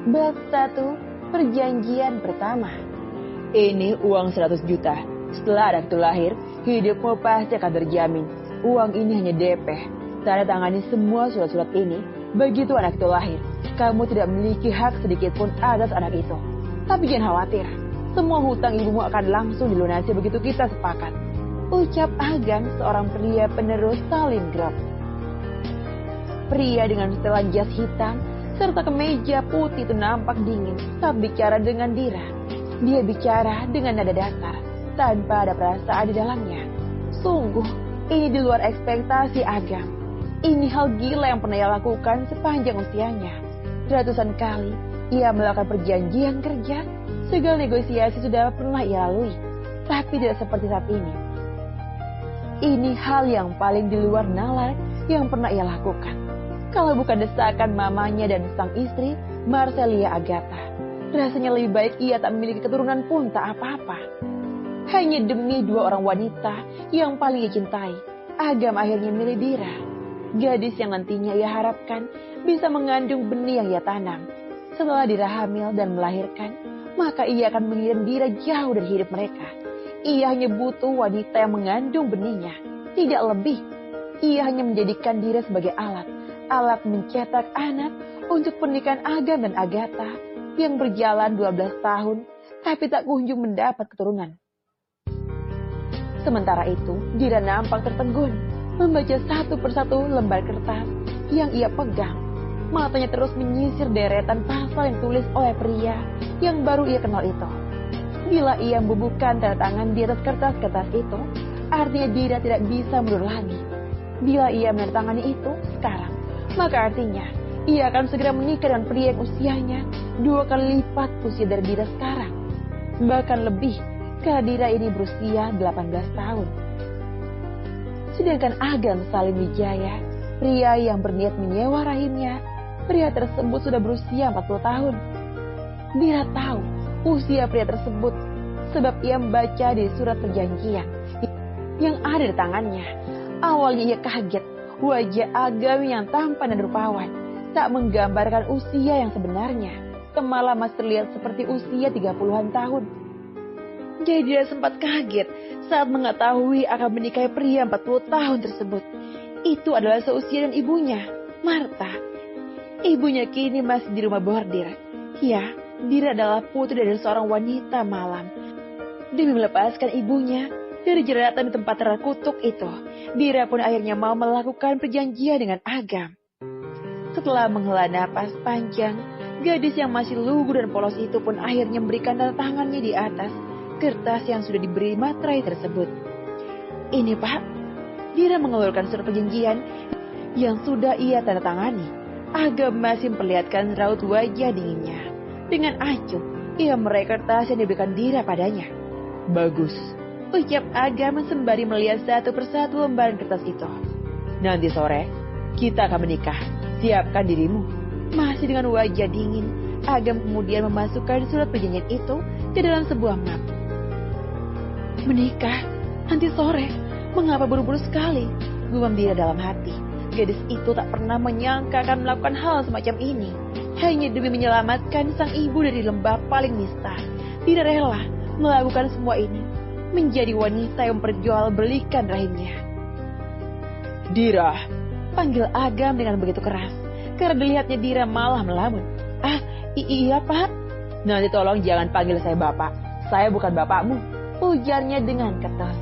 Bab 1. Perjanjian pertama. Ini uang 100 juta. Setelah anak itu lahir, hidupmu pasti akan terjamin. Uang ini hanya DP. Tanda tangani semua surat-surat ini. Begitu anak itu lahir, kamu tidak memiliki hak sedikit pun atas anak itu. Tapi jangan khawatir, semua hutang ibumu akan langsung dilunasi begitu kita sepakat. Ucap Agam, seorang pria penerus Stalingrad. Pria dengan setelan jas hitam serta kemeja putih itu nampak dingin saat bicara dengan Dira. Dia bicara dengan nada datar, tanpa ada perasaan di dalamnya. Sungguh, ini di luar ekspektasi Agam. Ini hal gila yang pernah ia lakukan sepanjang usianya. Ratusan kali ia melakukan perjanjian kerja, segala negosiasi sudah pernah ia lalui, tapi tidak seperti saat ini. Ini hal yang paling di luar nalar yang pernah ia lakukan. Kalau bukan desakan mamanya dan sang istri, Marcelia Agatha, rasanya lebih baik ia tak memiliki keturunan pun tak apa-apa. Hanya demi dua orang wanita yang paling ia cintai, Agam akhirnya milih Dira. Gadis yang nantinya ia harapkan bisa mengandung benih yang ia tanam. Setelah Dira hamil dan melahirkan, maka ia akan mengirim Dira jauh dari hidup mereka. Ia hanya butuh wanita yang mengandung benihnya, tidak lebih. Ia hanya menjadikan Dira sebagai alat mencetak anak untuk pernikahan Agam dan Agatha yang berjalan 12 tahun tapi tak kunjung mendapat keturunan. Sementara itu, Dira nampak tertegun membaca satu persatu lembar kertas yang ia pegang. Matanya terus menyisir deretan pasal yang tulis oleh pria yang baru ia kenal itu. Bila ia membubuhkan tanda tangan di atas kertas-kertas itu, artinya Dira tidak bisa mundur lagi. Bila ia menandatangani itu sekarang, maka artinya ia akan segera menikah dengan pria yang usianya 2 kali lipat usia dari Dira sekarang. Bahkan lebih, karena Dira ini berusia 18 tahun. Sedangkan Agam Salim Wijaya, pria yang berniat menyewa rahimnya, pria tersebut sudah berusia 40 tahun. Dira tahu usia pria tersebut sebab ia membaca di surat perjanjian yang ada di tangannya. Awalnya ia kaget. Wajah Agam yang tampan dan rupawan tak menggambarkan usia yang sebenarnya. Malah masih terlihat seperti usia 30-an tahun. Jadi dia sempat kaget saat mengetahui akan menikahi pria 40 tahun tersebut. Itu adalah seusia dengan ibunya, Marta. Ibunya kini masih di rumah bordir. Ya, Dira adalah putri dari seorang wanita malam. Demi melepaskan ibunya dari jeratan di tempat terkutuk itu, Dira pun akhirnya mau melakukan perjanjian dengan Agam. Setelah menghela napas panjang, gadis yang masih lugu dan polos itu pun akhirnya memberikan tanda tangannya di atas kertas yang sudah diberi materai tersebut. Ini Pak, Dira mengeluarkan surat perjanjian yang sudah ia tanda tangani. Agam masih memperlihatkan raut wajah dinginnya. Dengan acuh, ia meraih kertas yang diberikan Dira padanya. Bagus, ucap Agam sembari melihat satu persatu lembaran kertas itu. Nanti sore, kita akan menikah. Siapkan dirimu. Masih dengan wajah dingin, Agam kemudian memasukkan surat perjanjian itu ke dalam sebuah map. Menikah? Nanti sore? Mengapa buru-buru sekali? Gumam Dira dalam hati. Gadis itu tak pernah menyangka akan melakukan hal semacam ini. Hanya demi menyelamatkan sang ibu dari lembah paling nista. Dira rela melakukan semua ini. Menjadi wanita yang memperjualbelikan rahimnya. Dira, panggil Agam dengan begitu keras. Karena dilihatnya Dira malah melamun. Iya Pak. Nanti tolong jangan panggil saya Bapak. Saya bukan bapakmu, ujarnya dengan keras.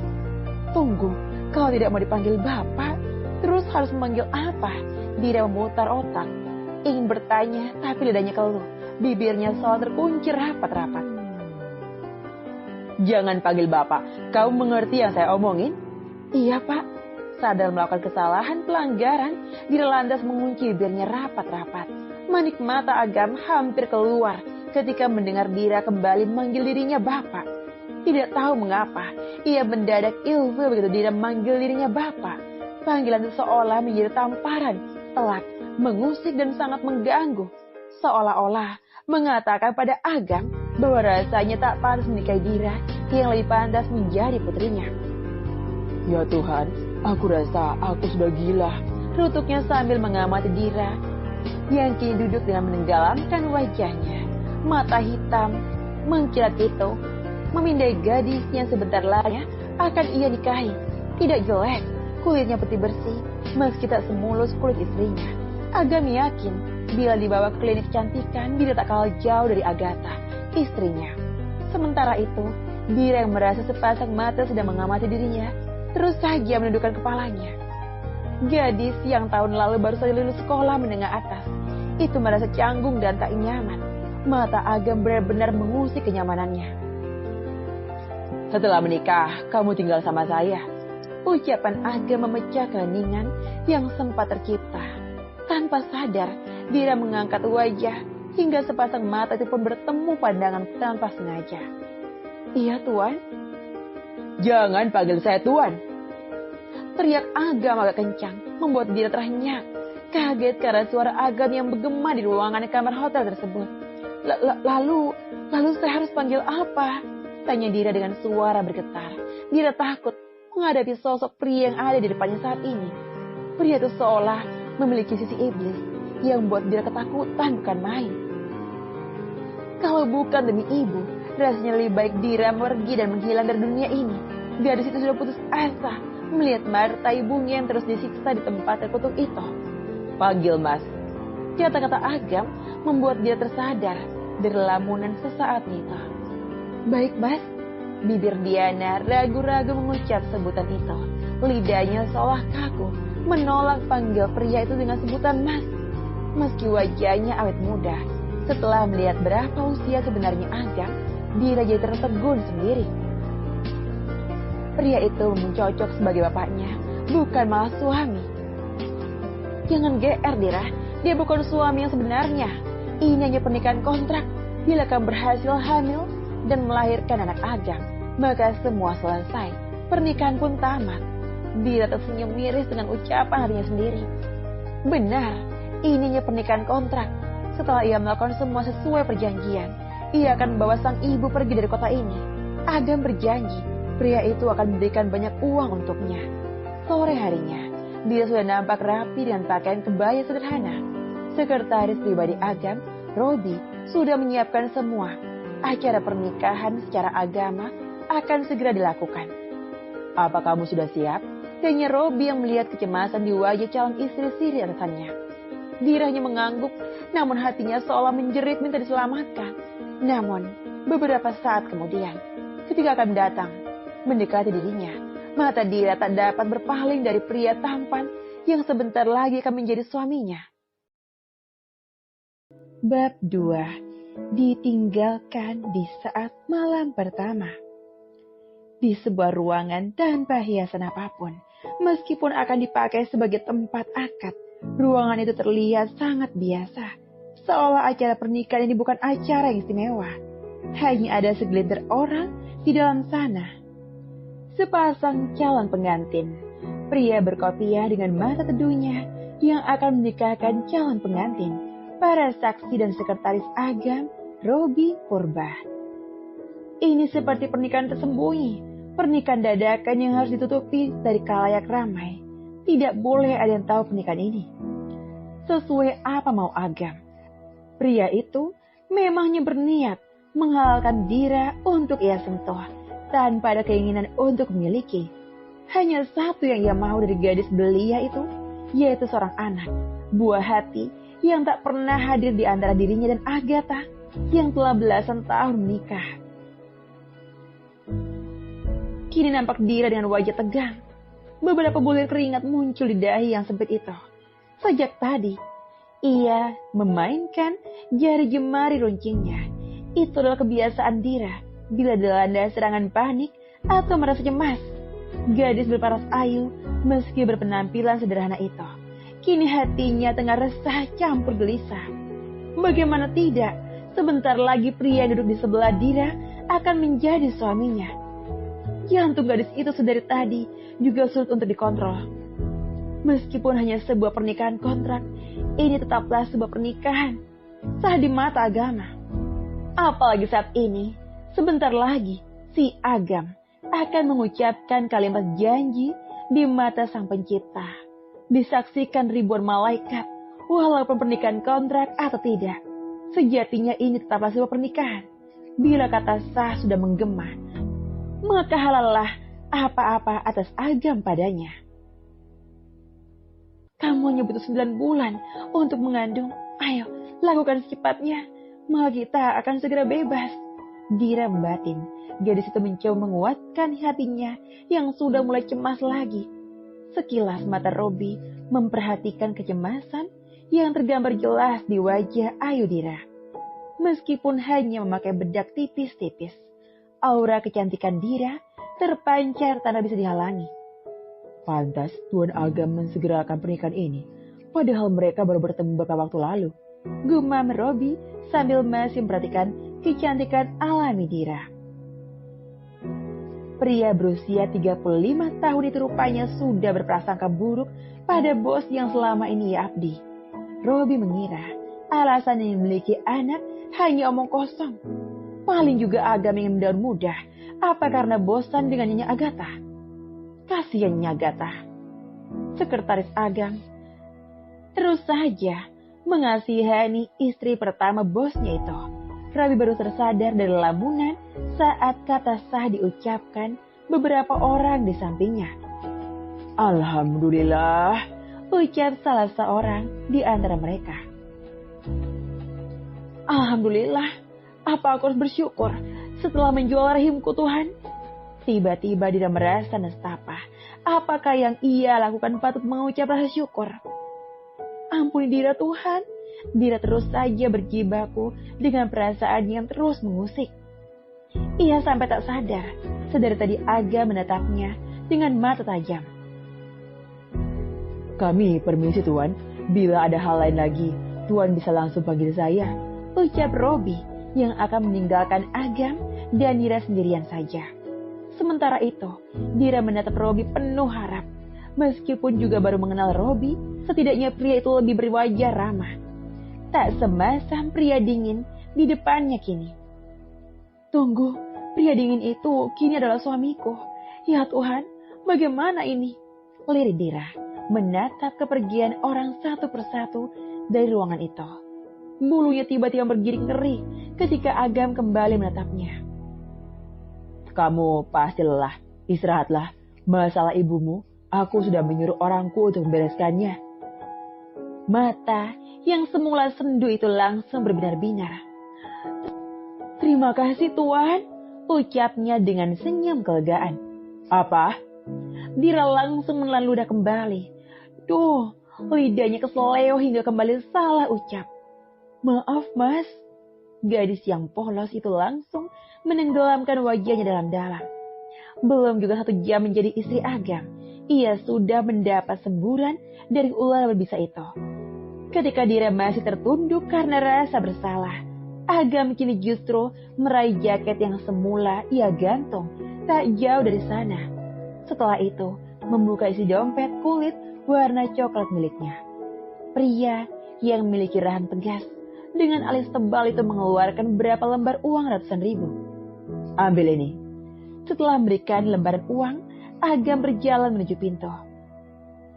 Tunggu, kalau tidak mau dipanggil Bapak, terus harus memanggil apa? Dira memutar otak. Ingin bertanya, tapi lidahnya keluh. Bibirnya seolah terkunci rapat-rapat. Jangan panggil Bapak. Kamu mengerti yang saya omongin? Iya Pak. Sadar melakukan kesalahan pelanggaran, Dira lantas mengunci bibirnya rapat-rapat. Manik mata Agam hampir keluar ketika mendengar Dira kembali memanggil dirinya Bapak. Tidak tahu mengapa, ia mendadak ilfil begitu Dira memanggil dirinya Bapak. Panggilan itu seolah menjadi tamparan, telak, mengusik dan sangat mengganggu. Seolah-olah mengatakan pada Agam bahwa rasanya tak pantas menikahi Dira yang lebih pantas menjadi putrinya. Ya Tuhan, aku rasa aku sudah gila, rutuknya sambil mengamati Dira yang kini duduk dengan menenggelamkan wajahnya. Mata hitam mengkilat itu memindai gadis yang sebentar lagi akan ia nikahi. Tidak jelek, kulitnya putih bersih, meski tak semulus kulit istrinya. Agam yakin bila dibawa ke klinik kecantikan, dia tak kalah jauh dari Agatha, istrinya. Sementara itu, Dira yang merasa sepasang mata sedang mengamati dirinya, terus saja menundukkan kepalanya. Gadis yang tahun lalu baru saja lulus sekolah menengah atas, itu merasa canggung dan tak nyaman. Mata Agam benar-benar mengusik kenyamanannya. Setelah menikah, kamu tinggal sama saya. Ucapan Agam memecah keheningan yang sempat tercipta. Tanpa sadar, Dira mengangkat wajah hingga sepasang mata itu pun bertemu pandangan tanpa sengaja. Iya, Tuan. Jangan panggil saya Tuan. Teriak Agam agak kencang, membuat Dira terhenyak. Kaget karena suara Agam yang bergema di ruangan kamar hotel tersebut. Lalu saya harus panggil apa? Tanya Dira dengan suara bergetar. Dira takut menghadapi sosok pria yang ada di depannya saat ini. Pria itu seolah memiliki sisi iblis yang membuat Dira ketakutan bukan main. Kalau bukan demi ibu, rasanya lebih baik Dira pergi dan menghilang dari dunia ini. Gadis itu sudah putus asa melihat Marta ibunya yang terus disiksa di tempat terkutuk itu. Panggil Mas. Kata-kata Agam membuat dia tersadar dari lamunan sesaat itu. Baik, Mas. Bibir Diana ragu-ragu mengucap sebutan itu. Lidahnya seolah kaku menolak panggil pria itu dengan sebutan Mas. Meski wajahnya awet muda, setelah melihat berapa usia sebenarnya Agam, Dira jadi tertegun sendiri. Pria itu mencocok sebagai bapaknya, bukan malah suami. Jangan GR, Dira. Dia bukan suami yang sebenarnya. Ini hanya pernikahan kontrak. Bila kamu berhasil hamil dan melahirkan anak Agam, maka semua selesai. Pernikahan pun tamat. Dira tersenyum miris dengan ucapan hatinya sendiri. Benar, ini hanya pernikahan kontrak. Setelah ia melakukan semua sesuai perjanjian, ia akan membawa sang ibu pergi dari kota ini. Agam berjanji, pria itu akan memberikan banyak uang untuknya. Sore harinya, dia sudah nampak rapi dengan pakaian kebaya sederhana. Sekretaris pribadi Agam, Robi, sudah menyiapkan semua. Acara pernikahan secara agama akan segera dilakukan. Apa kamu sudah siap? Tanya Robi yang melihat kecemasan di wajah calon istri siri atasannya. Dira hanya mengangguk, namun hatinya seolah menjerit minta diselamatkan. Namun, beberapa saat kemudian, ketika akan datang, mendekati dirinya, mata Dira tak dapat berpaling dari pria tampan yang sebentar lagi akan menjadi suaminya. Bab 2. Ditinggalkan di saat malam pertama. Di sebuah ruangan tanpa hiasan apapun, meskipun akan dipakai sebagai tempat akad, ruangan itu terlihat sangat biasa. Seolah acara pernikahan ini bukan acara yang istimewa. Hanya ada segelintir orang di dalam sana. Sepasang calon pengantin, pria berkopiah dengan mata teduhnya yang akan menikahkan calon pengantin, para saksi dan sekretaris Agam, Robi, Purba. Ini seperti pernikahan tersembunyi, pernikahan dadakan yang harus ditutupi dari khalayak ramai. Tidak boleh ada yang tahu pernikahan ini. Sesuai apa mau Agam, pria itu memangnya berniat menghalalkan Dira untuk ia sentuh, tanpa ada keinginan untuk memiliki. Hanya satu yang ia mau dari gadis belia itu, yaitu seorang anak, buah hati yang tak pernah hadir di antara dirinya dan Agatha yang telah belasan tahun menikah. Kini nampak Dira dengan wajah tegang. Beberapa bulir keringat muncul di dahi yang sempit itu. Sejak tadi, ia memainkan jari jemari runcingnya. Itu adalah kebiasaan Dira bila dilanda serangan panik atau merasa cemas. Gadis berparas ayu meski berpenampilan sederhana itu, kini hatinya tengah resah campur gelisah. Bagaimana tidak, sebentar lagi pria yang duduk di sebelah Dira akan menjadi suaminya. Jantung gadis itu sedari tadi juga sulit untuk dikontrol. Meskipun hanya sebuah pernikahan kontrak, ini tetaplah sebuah pernikahan sah di mata agama. Apalagi saat ini, sebentar lagi si Agam akan mengucapkan kalimat janji di mata sang pencipta. Disaksikan ribuan malaikat, walaupun pernikahan kontrak atau tidak. Sejatinya ini tetaplah sebuah pernikahan. Bila kata sah sudah menggema, maka halallah apa-apa atas Agam padanya. Kamu hanya butuh 9 bulan untuk mengandung. Ayo, lakukan secepatnya. Maka kita akan segera bebas. Dira membatin. Gadis itu mencoba menguatkan hatinya yang sudah mulai cemas lagi. Sekilas mata Robi memperhatikan kecemasan yang tergambar jelas di wajah Ayu Dira. Meskipun hanya memakai bedak tipis-tipis, aura kecantikan Dira terpancar tanpa bisa dihalangi. Pantas Tuan Agam mensegerakan pernikahan ini, padahal mereka baru bertemu beberapa waktu lalu. Gumam Robi sambil masih memperhatikan kecantikan alami Dira. Pria berusia 35 tahun itu rupanya sudah berprasangka buruk pada bos yang selama ini ia abdi. Robi mengira alasan yang memiliki anak hanya omong kosong. Paling juga Agam ingin mendaun mudah. Apa karena bosan dengan Nyonya Agatha? Kasihan Nyonya Agatha. Sekretaris Agam terus saja mengasihani istri pertama bosnya itu. Robi baru tersadar dari lamunan saat kata sah diucapkan beberapa orang di sampingnya. Alhamdulillah, ucap salah seorang di antara mereka. Alhamdulillah, apa aku harus bersyukur setelah menjual rahimku Tuhan? Tiba-tiba Dira merasa nestapa. Apakah yang ia lakukan patut mengucap rasa syukur? Ampuni Dira Tuhan. Dira terus saja berjibaku dengan perasaan yang terus mengusik. Ia sampai tak sadar, sedari tadi Aga menatapnya dengan mata tajam. Kami permisi Tuan, bila ada hal lain lagi, Tuan bisa langsung panggil saya, ucap Robi yang akan meninggalkan Agam dan Dira sendirian saja. Sementara itu, Dira menatap Robi penuh harap. Meskipun juga baru mengenal Robi, setidaknya pria itu lebih berwajah ramah. Tak semasam pria dingin di depannya kini. Tunggu, pria dingin itu kini adalah suamiku. Ya Tuhan, bagaimana ini? Lirik Dira menatap kepergian orang satu persatu dari ruangan itu. Bulunya tiba-tiba bergiring ngeri ketika Agam kembali menatapnya. Kamu pasti lelah, istirahatlah. Masalah ibumu, aku sudah menyuruh orangku untuk membereskannya. Mata yang semula sendu itu langsung berbinar-binar. Terima kasih Tuan, ucapnya dengan senyum kelegaan. Apa? Dira langsung menelan ludah kembali. Duh, lidahnya keseleo hingga kembali salah ucap. Maaf mas. Gadis yang polos itu langsung menenggelamkan wajahnya dalam-dalam. Belum juga 1 jam menjadi istri Agam, ia sudah mendapat semburan dari ular berbisa itu. Ketika Dira masih tertunduk karena rasa bersalah, Agam kini justru meraih jaket yang semula ia gantung tak jauh dari sana. Setelah itu, membuka isi dompet kulit warna coklat miliknya. Pria yang memiliki rahang tegas dengan alis tebal itu mengeluarkan beberapa lembar uang ratusan ribu. Ambil ini. Setelah memberikan lembaran uang, Agam berjalan menuju pintu.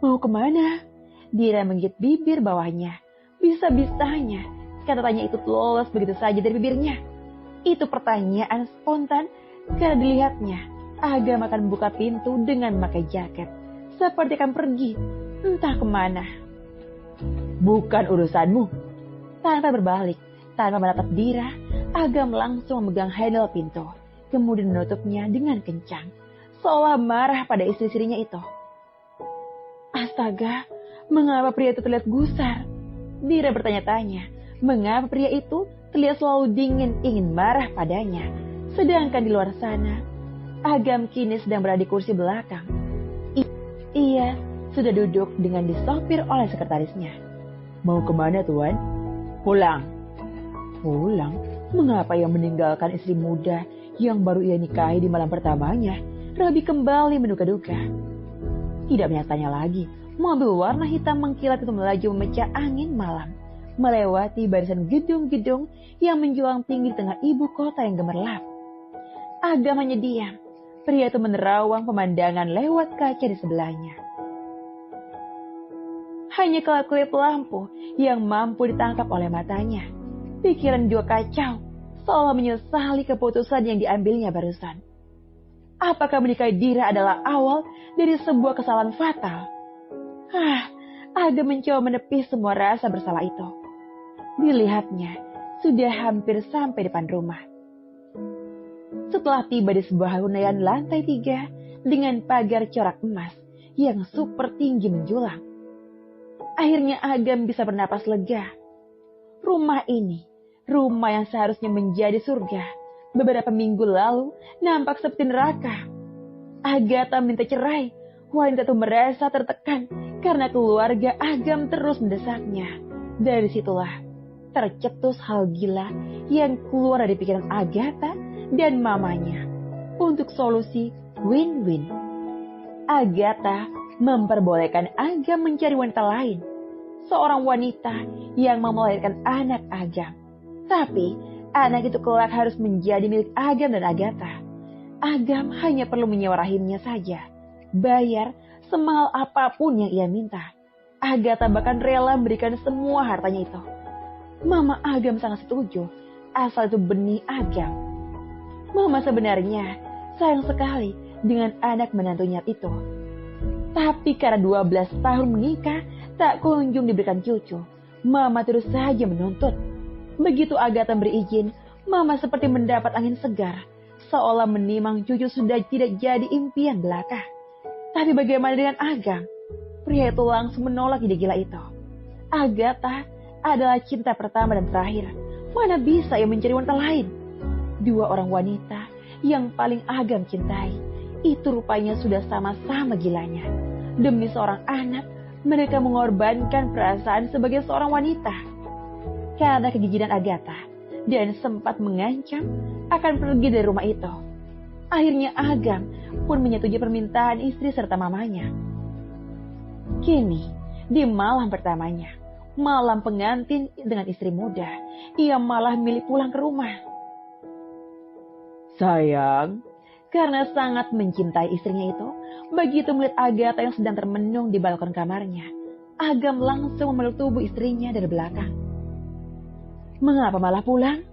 Mau kemana? Dira menggigit bibir bawahnya. Bisa-bisanya kata-tanya itu lolos begitu saja dari bibirnya. Itu pertanyaan spontan karena dilihatnya Agam akan membuka pintu dengan memakai jaket. Seperti akan pergi, entah kemana. Bukan urusanmu. Tanpa berbalik, tanpa menatap Dira, Agam langsung memegang handle pintu. Kemudian menutupnya dengan kencang. Seolah marah pada istri-istrinya itu. Astaga, mengapa pria itu terlihat gusar? Dira bertanya-tanya, mengapa pria itu terlihat selalu dingin ingin marah padanya. Sedangkan di luar sana, Agam kini sedang berada di kursi belakang. Ia sudah duduk dengan disopir oleh sekretarisnya. Mau kemana Tuan? Pulang. Pulang? Mengapa ia meninggalkan istri muda yang baru ia nikahi di malam pertamanya? Robi kembali menduga-duga. Tidak banyak tanya lagi, mobil warna hitam mengkilat itu melaju memecah angin malam, melewati barisan gedung-gedung yang menjulang tinggi di tengah ibu kota yang gemerlap. Agam hanya diam. Pria itu menerawang pemandangan lewat kaca di sebelahnya. hanya kelap-kelip lampu yang mampu ditangkap oleh matanya. Pikiran juga kacau, seolah menyesali keputusan yang diambilnya barusan. Apakah menikahi Dira adalah awal dari sebuah kesalahan fatal? Agam mencoba menepis semua rasa bersalah itu. Dilihatnya, sudah hampir sampai depan rumah. Setelah tiba di sebuah hunian lantai 3 dengan pagar corak emas yang super tinggi menjulang, akhirnya Agam bisa bernapas lega. Rumah ini, rumah yang seharusnya menjadi surga, beberapa minggu lalu nampak seperti neraka. Agatha minta cerai. Wanita itu merasa tertekan karena keluarga Agam terus mendesaknya. Dari situlah tercetus hal gila yang keluar dari pikiran Agatha dan mamanya untuk solusi win-win. Agatha memperbolehkan Agam mencari wanita lain, seorang wanita yang mau melahirkan anak Agam. Tapi anak itu kelak harus menjadi milik Agam dan Agatha. Agam hanya perlu menyewa rahimnya saja, bayar semahal apapun yang ia minta. Agatha bahkan rela memberikan semua hartanya itu. Mama Agam sangat setuju, asal itu benih Agam. Mama sebenarnya sayang sekali dengan anak menantunya itu. Tapi karena 12 tahun menikah, tak kunjung diberikan cucu. Mama terus saja menuntut. Begitu Agatha beri izin, Mama seperti mendapat angin segar, seolah menimang cucu sudah tidak jadi impian belaka. Tapi bagaimana dengan Agam? Pria itu langsung menolak ide gila itu. Agatha adalah cinta pertama dan terakhir. Mana bisa ia mencari wanita lain? Dua orang wanita yang paling Agam cintai, itu rupanya sudah sama-sama gilanya. Demi seorang anak, mereka mengorbankan perasaan sebagai seorang wanita. Karena kegigihan Agatha, dan sempat mengancam akan pergi dari rumah itu. Akhirnya Agam pun menyetujui permintaan istri serta mamanya. Kini, di malam pertamanya, malam pengantin dengan istri muda, ia malah milih pulang ke rumah. Sayang, karena sangat mencintai istrinya itu, begitu melihat Agatha yang sedang termenung di balkon kamarnya, Agam langsung memeluk tubuh istrinya dari belakang. Mengapa malah pulang?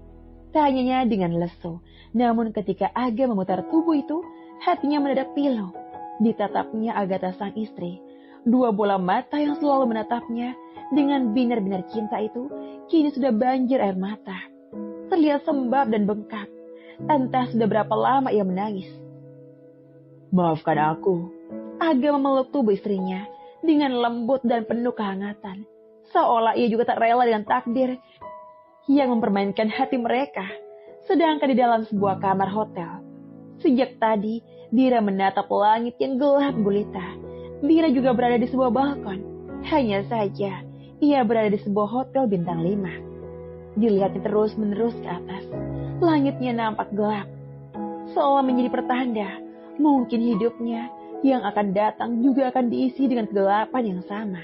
Tanyanya dengan lesu. Namun ketika Agam memutar tubuh itu, hatinya mendadak pilu. Ditatapnya Agatha sang istri. Dua bola mata yang selalu menatapnya dengan binar-binar cinta itu, kini sudah banjir air mata. Terlihat sembab dan bengkak. Entah sudah berapa lama ia menangis. Maafkan aku. Agam memeluk tubuh istrinya dengan lembut dan penuh kehangatan. Seolah ia juga tak rela dengan takdir yang mempermainkan hati mereka. Sedangkan di dalam sebuah kamar hotel, sejak tadi Dira menatap langit yang gelap gulita. Dira juga berada di sebuah balkon. Hanya saja ia berada di sebuah hotel bintang 5. Dilihatnya terus-menerus ke atas. Langitnya nampak gelap, seolah menjadi pertanda mungkin hidupnya yang akan datang juga akan diisi dengan kegelapan yang sama.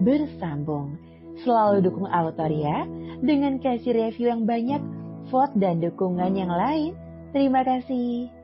Bersambung. Selalu dukung Autoria dengan kasih review yang banyak, vote dan dukungan yang lain. Terima kasih.